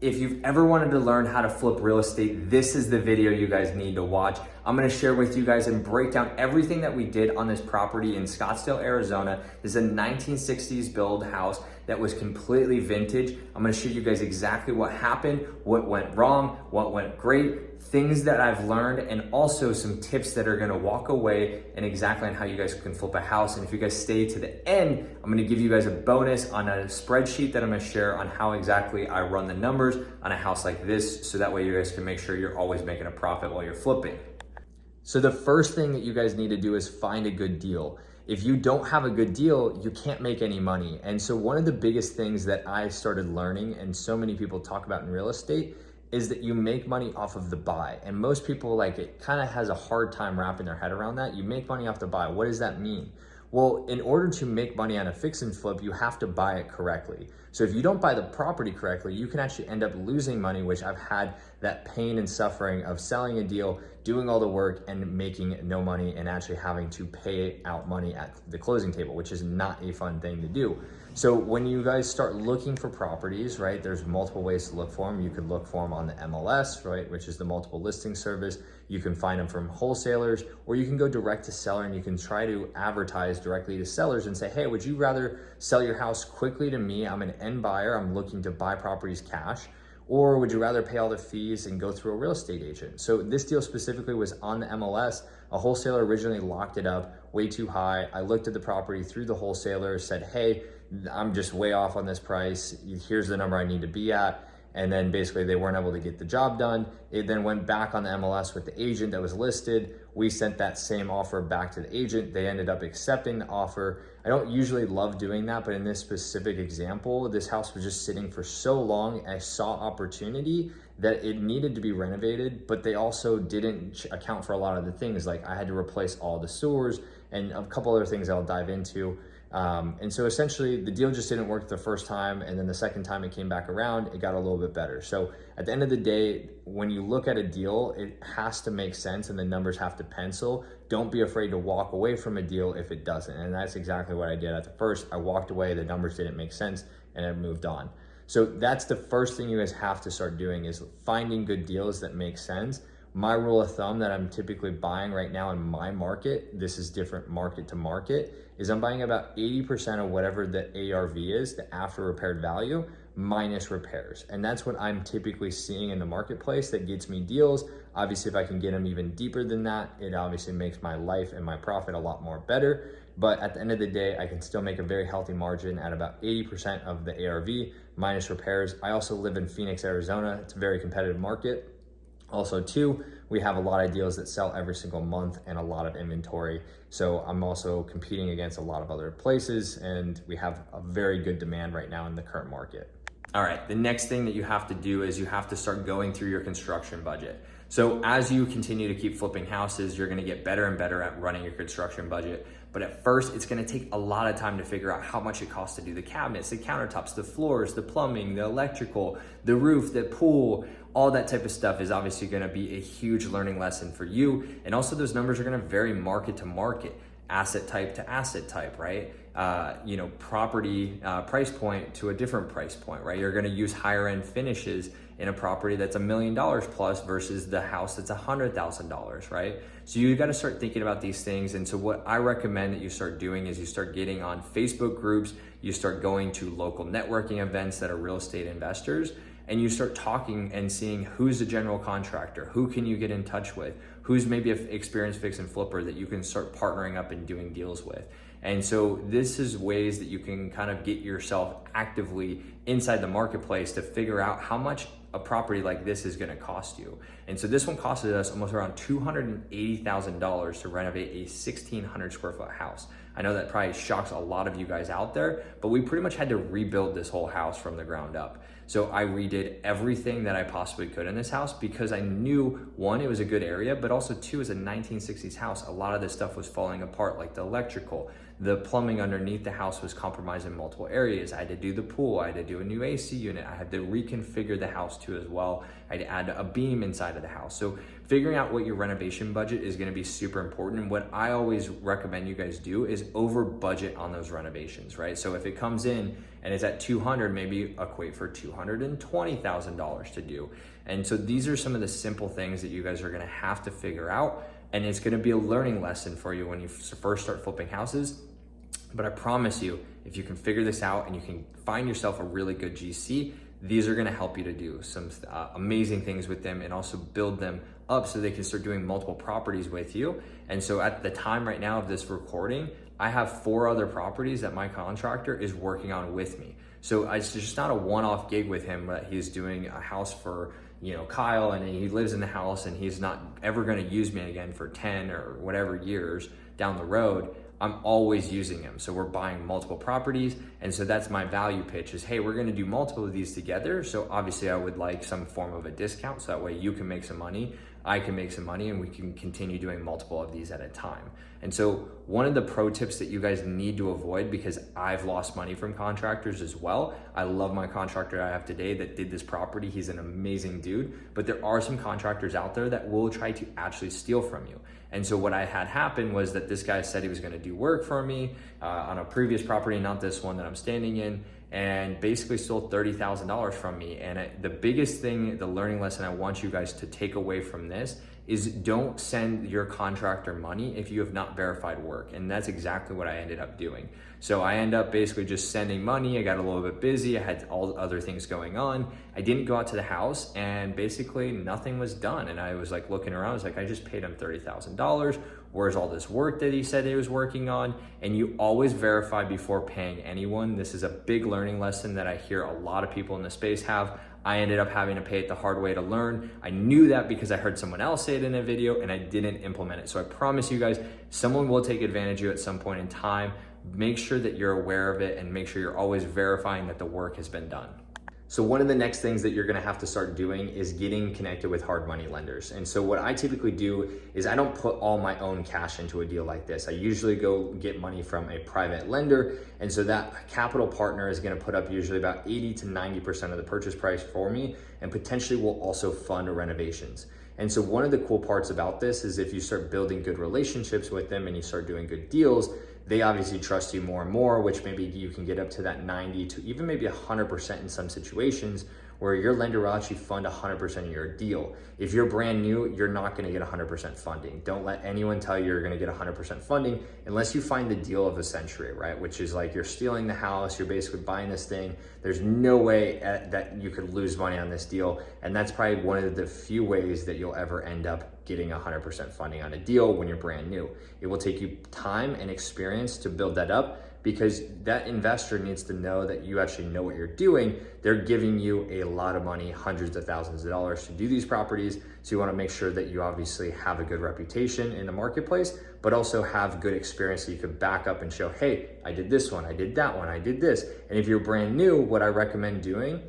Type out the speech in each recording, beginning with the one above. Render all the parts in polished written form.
If you've ever wanted to learn how to flip real estate, this is the video you guys need to watch. I'm gonna share with you guys and break down everything that we did on this property in Scottsdale, Arizona. This is a 1960s build house that was completely vintage. I'm gonna show you guys exactly what happened, what went wrong, what went great, things that I've learned, and also some tips that are gonna walk away and exactly on how you guys can flip a house. And if you guys stay to the end, I'm gonna give you guys a bonus on a spreadsheet that I'm gonna share on how exactly I run the numbers on a house like this, so that way you guys can make sure you're always making a profit while you're flipping. So the first thing that you guys need to do is find a good deal. If you don't have a good deal, you can't make any money. And so one of the biggest things that I started learning, and so many people talk about in real estate, is that you make money off of the buy. And most people, it kind of has a hard time wrapping their head around that. You make money off the buy. What does that mean? Well, in order to make money on a fix and flip, you have to buy it correctly. So if you don't buy the property correctly, you can actually end up losing money, which I've had that pain and suffering of selling a deal, doing all the work and making no money, and actually having to pay out money at the closing table, which is not a fun thing to do. So when you guys start looking for properties, right, there's multiple ways to look for them. You could look for them on the MLS, right, which is the multiple listing service. You can find them from wholesalers, or you can go direct to seller and you can try to advertise directly to sellers and say, hey, would you rather sell your house quickly to me? I'm an end buyer, I'm looking to buy properties cash. Or would you rather pay all the fees and go through a real estate agent? So this deal specifically was on the MLS. A wholesaler originally locked it up way too high. I looked at the property through the wholesaler, said, hey, I'm just way off on this price. Here's the number I need to be at. And then basically they weren't able to get the job done. It then went back on the MLS with the agent that was listed. We sent that same offer back to the agent. They ended up accepting the offer. I don't usually love doing that, but in this specific example, this house was just sitting for so long. I saw opportunity that it needed to be renovated, but they also didn't account for a lot of the things. Like I had to replace all the sewers and a couple other things I'll dive into. And so essentially the deal just didn't work the first time, and then the second time it came back around, it got a little bit better. So at the end of the day, when you look at a deal, it has to make sense and the numbers have to pencil. Don't be afraid to walk away from a deal if it doesn't. And that's exactly what I did at the first. I walked away, the numbers didn't make sense, and I moved on. So that's the first thing you guys have to start doing, is finding good deals that make sense. My rule of thumb that I'm typically buying right now in my market, this is different market to market, is I'm buying about 80% of whatever the ARV is, the after repaired value, minus repairs. And that's what I'm typically seeing in the marketplace that gets me deals. Obviously, if I can get them even deeper than that, it obviously makes my life and my profit a lot more better. But at the end of the day, I can still make a very healthy margin at about 80% of the ARV minus repairs. I also live in Phoenix, Arizona. It's a very competitive market. Also too, we have a lot of deals that sell every single month and a lot of inventory. So I'm also competing against a lot of other places, and we have a very good demand right now in the current market. All right, the next thing that you have to do is you have to start going through your construction budget. So as you continue to keep flipping houses, you're gonna get better and better at running your construction budget. But at first, it's gonna take a lot of time to figure out how much it costs to do the cabinets, the countertops, the floors, the plumbing, the electrical, the roof, the pool. All that type of stuff is obviously gonna be a huge learning lesson for you. And also those numbers are gonna vary market to market, asset type to asset type, right? Property price point to a different price point, right? You're gonna use higher end finishes in a property that's $1 million plus versus the house that's $100,000, right? So you gotta start thinking about these things. And so what I recommend that you start doing is you start getting on Facebook groups, you start going to local networking events that are real estate investors, and you start talking and seeing who's a general contractor, who can you get in touch with, who's maybe an experienced fix and flipper that you can start partnering up and doing deals with. And so this is ways that you can kind of get yourself actively inside the marketplace to figure out how much a property like this is gonna cost you. And so this one costed us almost around $280,000 to renovate a 1,600 square foot house. I know that probably shocks a lot of you guys out there, but we pretty much had to rebuild this whole house from the ground up. So I redid everything that I possibly could in this house because I knew, one, it was a good area, but also two, as a 1960s house, a lot of this stuff was falling apart, like the electrical, The plumbing underneath the house was compromised in multiple areas. I had to do the pool, I had to do a new AC unit, I had to reconfigure the house too as well. I had to add a beam inside of the house. So figuring out what your renovation budget is gonna be super important. And what I always recommend you guys do is over budget on those renovations, right? So if it comes in and it's at 200, maybe equate for $220,000 to do. And so these are some of the simple things that you guys are gonna have to figure out. And it's gonna be a learning lesson for you when you first start flipping houses. But I promise you, if you can figure this out and you can find yourself a really good GC, these are gonna help you to do some amazing things with them and also build them up so they can start doing multiple properties with you. And so at the time right now of this recording, I have 4 other properties that my contractor is working on with me. So it's just not a one-off gig with him that he's doing a house for, Kyle, and he lives in the house and he's not ever gonna use me again for 10 or whatever years down the road. I'm always using him. So we're buying multiple properties. And so that's my value pitch is, hey, we're gonna do multiple of these together. So obviously I would like some form of a discount. So that way you can make some money, I can make some money, and we can continue doing multiple of these at a time. And so one of the pro tips that you guys need to avoid, because I've lost money from contractors as well. I love my contractor I have today that did this property. He's an amazing dude, but there are some contractors out there that will try to actually steal from you. And so what I had happen was that this guy said he was gonna do work for me on a previous property, not this one that I'm standing in, and basically stole $30,000 from me. And the biggest thing, the learning lesson I want you guys to take away from this is don't send your contractor money if you have not verified work. And that's exactly what I ended up doing. So I end up basically just sending money. I got a little bit busy. I had all the other things going on. I didn't go out to the house and basically nothing was done. And I was like looking around, I was like, I just paid him $30,000. Where's all this work that he said he was working on? And you always verify before paying anyone. This is a big learning lesson that I hear a lot of people in the space have. I ended up having to pay it the hard way to learn. I knew that because I heard someone else say it in a video and I didn't implement it. So I promise you guys, someone will take advantage of you at some point in time. Make sure that you're aware of it and make sure you're always verifying that the work has been done. So one of the next things that you're gonna have to start doing is getting connected with hard money lenders. And so what I typically do is I don't put all my own cash into a deal like this. I usually go get money from a private lender. And so that capital partner is gonna put up usually about 80 to 90% of the purchase price for me and potentially will also fund renovations. And so one of the cool parts about this is if you start building good relationships with them and you start doing good deals, they obviously trust you more and more, which maybe you can get up to that 90 to even maybe 100% in some situations where your lender will actually fund 100% of your deal. If you're brand new, you're not gonna get 100% funding. Don't let anyone tell you you're gonna get 100% funding unless you find the deal of the century, right? Which is like you're stealing the house, you're basically buying this thing. There's no way that you could lose money on this deal. And that's probably one of the few ways that you'll ever end up getting 100% funding on a deal when you're brand new. It will take you time and experience to build that up, because that investor needs to know that you actually know what you're doing. They're giving you a lot of money, hundreds of thousands of dollars to do these properties. So you wanna make sure that you obviously have a good reputation in the marketplace, but also have good experience so you can back up and show, hey, I did this one, I did that one, I did this. And if you're brand new, what I recommend doing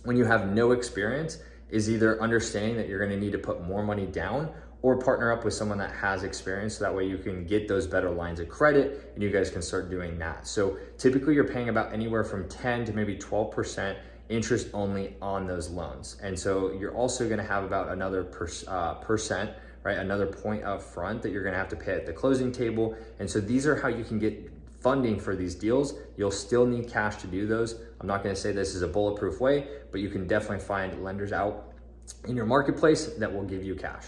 when you have no experience is either understanding that you're gonna need to put more money down or partner up with someone that has experience, so that way you can get those better lines of credit and you guys can start doing that. So typically you're paying about anywhere from 10 to maybe 12% interest only on those loans. And so you're also gonna have about another percent, right? Another point up front that you're gonna have to pay at the closing table. And so these are how you can get funding for these deals. You'll still need cash to do those. I'm not gonna say this is a bulletproof way, but you can definitely find lenders out in your marketplace that will give you cash.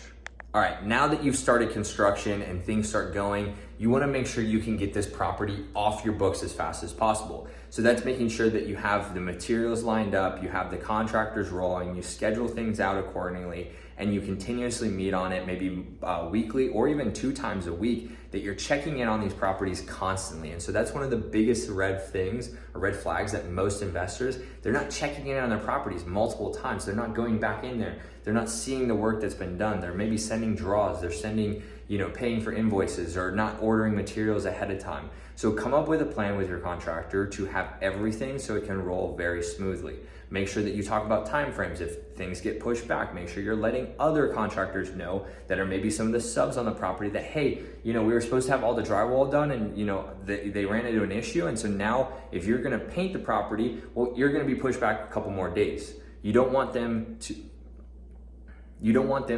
All right, now that you've started construction and things start going, you wanna make sure you can get this property off your books as fast as possible. So that's making sure that you have the materials lined up, you have the contractors rolling, you schedule things out accordingly, and you continuously meet on it, maybe weekly or even 2 times a week, that you're checking in on these properties constantly. And so that's one of the biggest red flags that most investors, they're not checking in on their properties multiple times. They're not going back in there. They're not seeing the work that's been done. They're maybe sending draws. They're sending, paying for invoices or not ordering materials ahead of time. So come up with a plan with your contractor to have everything so it can roll very smoothly. Make sure that you talk about timeframes. If things get pushed back, make sure you're letting other contractors know that are maybe some of the subs on the property that, hey, we were supposed to have all the drywall done and they ran into an issue. And so now if you're gonna paint the property, well, you're gonna be pushed back a couple more days. You don't want them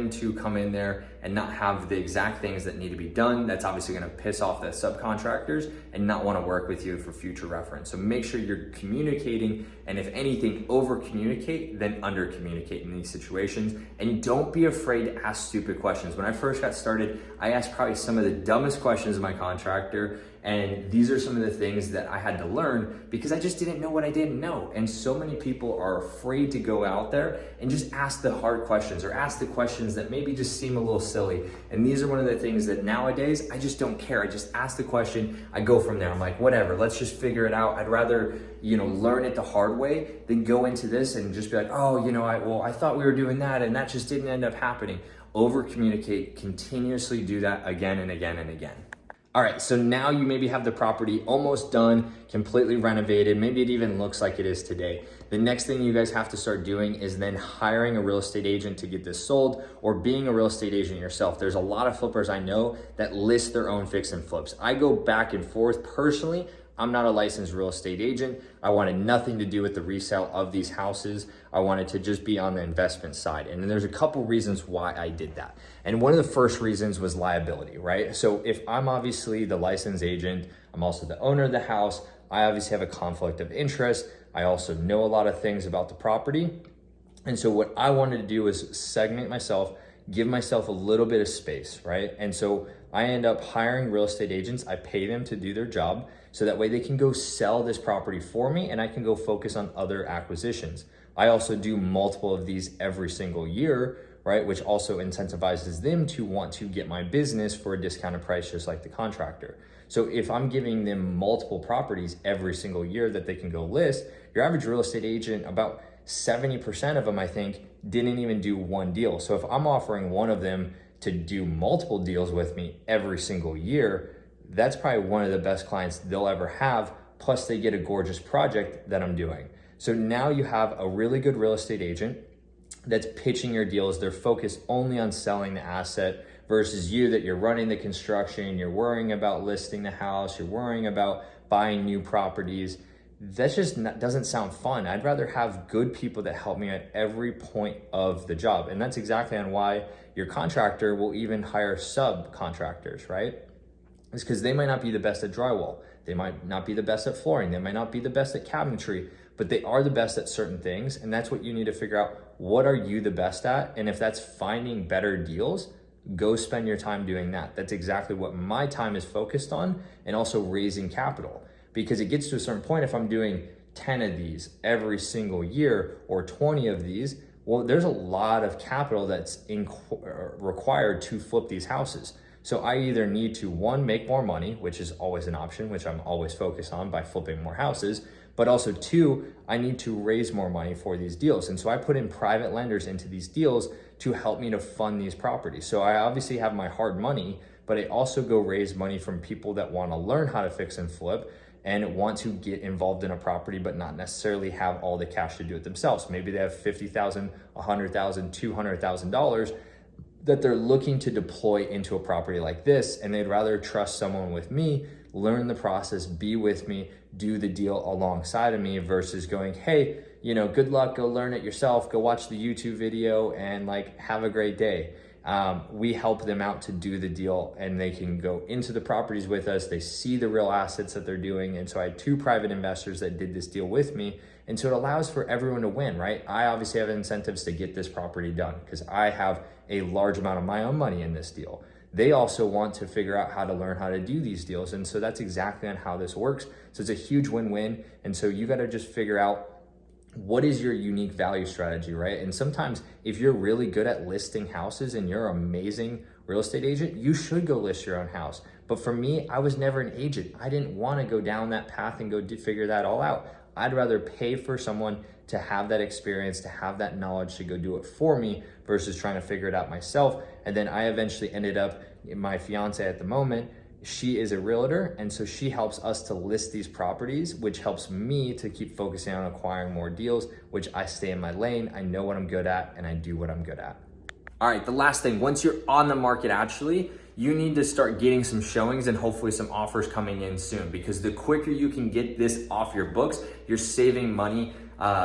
to come in there and not have the exact things that need to be done. That's obviously gonna piss off the subcontractors and not wanna work with you for future reference. So make sure you're communicating, and if anything, over communicate than under communicate in these situations. And don't be afraid to ask stupid questions. When I first got started, I asked probably some of the dumbest questions of my contractor, and these are some of the things that I had to learn because I just didn't know what I didn't know. And so many people are afraid to go out there and just ask the hard questions or ask the questions that maybe just seem a little silly. And these are one of the things that nowadays, I just don't care. I just ask the question, I go from there. I'm like, whatever, let's just figure it out. I'd rather, learn it the hard way than go into this and just be like, oh, I thought we were doing that and that just didn't end up happening. Over communicate, continuously do that again and again and again. All right, so now you maybe have the property almost done, completely renovated. Maybe it even looks like it is today. The next thing you guys have to start doing is then hiring a real estate agent to get this sold, or being a real estate agent yourself. There's a lot of flippers I know that list their own fix and flips. I go back and forth. Personally, I'm not a licensed real estate agent. I wanted nothing to do with the resale of these houses. I wanted to just be on the investment side. And there's a couple reasons why I did that. And one of the first reasons was liability, right? So if I'm obviously the licensed agent, I'm also the owner of the house, I obviously have a conflict of interest. I also know a lot of things about the property. And so what I wanted to do was segment myself, give myself a little bit of space, right? And so I end up hiring real estate agents. I pay them to do their job so that way they can go sell this property for me and I can go focus on other acquisitions. I also do multiple of these every single year, right? Which also incentivizes them to want to get my business for a discounted price, just like the contractor. So if I'm giving them multiple properties every single year that they can go list, your average real estate agent, about 70% of them, I think, didn't even do one deal. So if I'm offering one of them to do multiple deals with me every single year, that's probably one of the best clients they'll ever have. Plus they get a gorgeous project that I'm doing. So now you have a really good real estate agent that's pitching your deals. They're focused only on selling the asset versus you, that you're running the construction, you're worrying about listing the house, you're worrying about buying new properties. That just doesn't sound fun. I'd rather have good people that help me at every point of the job. And that's exactly on why your contractor will even hire subcontractors, right? It's because they might not be the best at drywall. They might not be the best at flooring. They might not be the best at cabinetry, but they are the best at certain things. And that's what you need to figure out. What are you the best at? And if that's finding better deals, go spend your time doing that. That's exactly what my time is focused on, and also raising capital. Because it gets to a certain point, if I'm doing 10 of these every single year or 20 of these, well, there's a lot of capital that's required to flip these houses. So I either need to, one, make more money, which is always an option, which I'm always focused on by flipping more houses, but also two, I need to raise more money for these deals. And so I put in private lenders into these deals to help me to fund these properties. So I obviously have my hard money, but I also go raise money from people that want to learn how to fix and flip and want to get involved in a property, but not necessarily have all the cash to do it themselves. Maybe they have $50,000, $100,000, $200,000 that they're looking to deploy into a property like this, and they'd rather trust someone with me, learn the process, be with me, do the deal alongside of me, versus going, hey, good luck, go learn it yourself, go watch the YouTube video and have a great day. We help them out to do the deal, and they can go into the properties with us. They see the real assets that they're doing. And so I had two private investors that did this deal with me. And so it allows for everyone to win, right? I obviously have incentives to get this property done because I have a large amount of my own money in this deal. They also want to figure out how to learn how to do these deals. And so that's exactly on how this works. So it's a huge win-win. And so you got to just figure out, what is your unique value strategy, right? And sometimes if you're really good at listing houses and you're an amazing real estate agent, you should go list your own house. But for me, I was never an agent. I didn't want to go down that path and go figure that all out. I'd rather pay for someone to have that experience, to have that knowledge to go do it for me versus trying to figure it out myself. And then I eventually ended up, my fiance at the moment, she is a realtor, and so she helps us to list these properties, which helps me to keep focusing on acquiring more deals, which I stay in my lane, I know what I'm good at, and I do what I'm good at. All right, the last thing, once you're on the market actually, you need to start getting some showings and hopefully some offers coming in soon, because the quicker you can get this off your books, you're saving money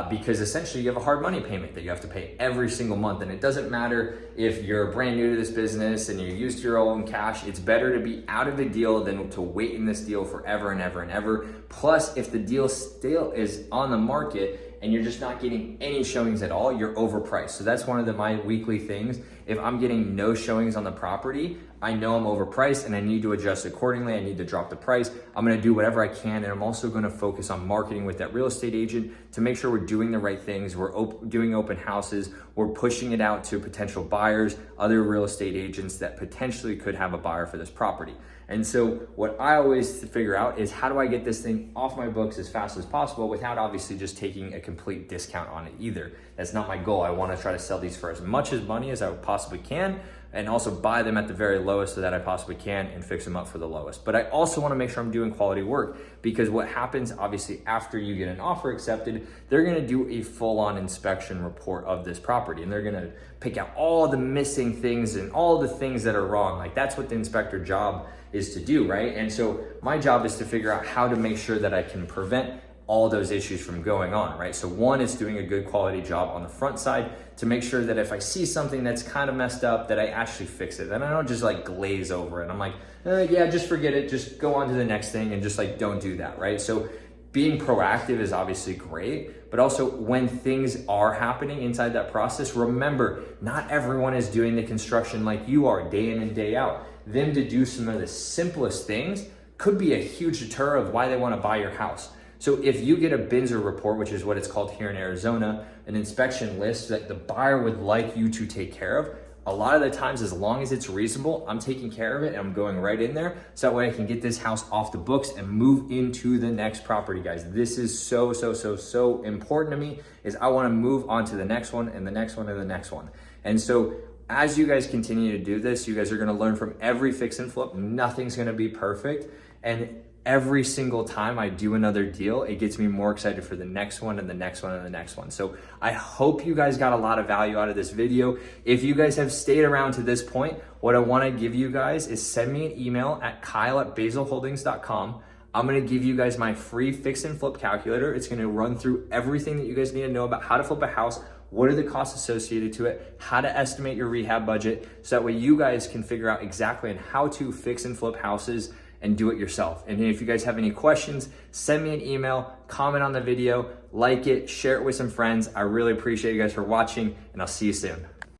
because essentially you have a hard money payment that you have to pay every single month. And it doesn't matter if you're brand new to this business and you're used to your own cash, it's better to be out of a deal than to wait in this deal forever and ever and ever. Plus, if the deal still is on the market and you're just not getting any showings at all, you're overpriced. So that's one of my weekly things. If I'm getting no showings on the property, I know I'm overpriced and I need to adjust accordingly. I need to drop the price. I'm gonna do whatever I can, and I'm also gonna focus on marketing with that real estate agent to make sure we're doing the right things. We're doing open houses. We're pushing it out to potential buyers, other real estate agents that potentially could have a buyer for this property. And so what I always figure out is, how do I get this thing off my books as fast as possible without obviously just taking a complete discount on it either. That's not my goal. I want to try to sell these for as much money as I possibly can, and also buy them at the very lowest so that I possibly can and fix them up for the lowest. But I also want to make sure I'm doing quality work, because what happens obviously after you get an offer accepted, they're going to do a full-on inspection report of this property, and they're going to pick out all the missing things and all the things that are wrong. Like, that's what the inspector job is to do, right? And so my job is to figure out how to make sure that I can prevent all those issues from going on, right? So one is doing a good quality job on the front side to make sure that if I see something that's kind of messed up, that I actually fix it. And I don't just like glaze over it. I'm like, yeah, just forget it. Just go on to the next thing, and just like, don't do that, right? So being proactive is obviously great, but also when things are happening inside that process, remember, not everyone is doing the construction like you are day in and day out. Them to do some of the simplest things could be a huge deterrent of why they want to buy your house. So if you get a Binzer report, which is what it's called here in Arizona, an inspection list that the buyer would like you to take care of, a lot of the times, as long as it's reasonable, I'm taking care of it and I'm going right in there. So that way I can get this house off the books and move into the next property, guys. This is so important to me, is I want to move on to the next one and the next one and the next one. And so as you guys continue to do this, you guys are going to learn from every fix and flip. Nothing's going to be perfect. And every single time I do another deal, it gets me more excited for the next one and the next one and the next one. So I hope you guys got a lot of value out of this video. If you guys have stayed around to this point, what I want to give you guys is send me an email at kyle@basilholdings.com. I'm going to give you guys my free fix and flip calculator. It's going to run through everything that you guys need to know about how to flip a house, what are the costs associated to it, how to estimate your rehab budget, so that way you guys can figure out exactly on how to fix and flip houses and do it yourself. And if you guys have any questions, send me an email, comment on the video, like it, share it with some friends. I really appreciate you guys for watching, and I'll see you soon.